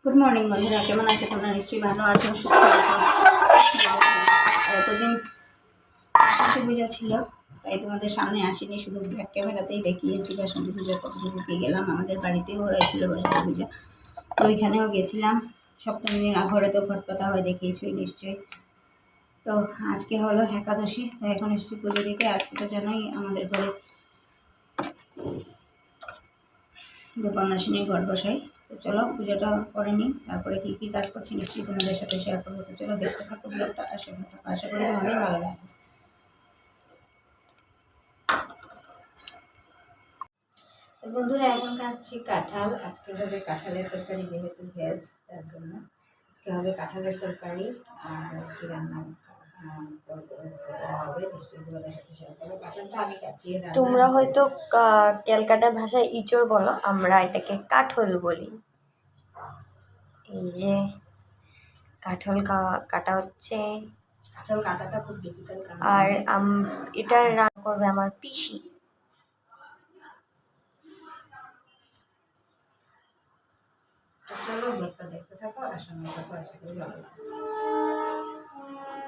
Good morning বন্ধুরা, কেমন আছো? তোমরা নিশ্চয়ই ভালো আছো, সুস্থ আছো। এতদিন সরস্বতী পূজা ছিল, তাই তোমাদের সামনে আসিনি, শুধু ব্যাক ক্যামেরাতেই দেখিয়েছি। সরস্বতী পূজা কতটুকু গেলাম, আমাদের বাড়িতেও হয়েছিল সরস্বতী পূজা, তো ওইখানেও গেছিলাম। সপ্তমী দিন ঘরে তো ঘট পাতা হয়, দেখিয়েছই নিশ্চয়ই। তো আজকে হলো একাদশী, তাই এখন এসেছি পুজো দিতে। আজকে তো জানোই আমাদের ঘরে গোপালনাশিনীর ঘট বসাই। তো চলো পুজোটা করে নিই, তারপরে কী কী কাজ করছি নিশ্চয়ই তোমাদের সাথে শেয়ার করবো। তো চলো দেখতে থাকো ব্লগটা, আশা করি তোমাদের ভালো লাগবে। তো বন্ধুরা, এখন কাটছি কাঁঠাল। আজকে হবে কাঁঠালের তরকারি, যেহেতু ভেজ তার জন্য আজকে হবে কাঁঠালের তরকারি। আর কি রান্না হবে নিশ্চয়ই তোমাদের সাথে শেয়ার করবো। কাঁঠালটা আমি কাটছি। তোমরা হয়তো ক্যালকাটা ভাষায় ইঁচড় বলো, আমরা এটাকে কাঠল বলি। এই যে কাঠল কাটা হচ্ছে, কাঁঠাল কাটাটা খুব ডিফিকাল্ট। আর এটার রান্না করবে আমার পিসি। চলো ব্লগটা দেখতে থাকো আর সঙ্গে থাকো, আশা করি ভালো লাগবে।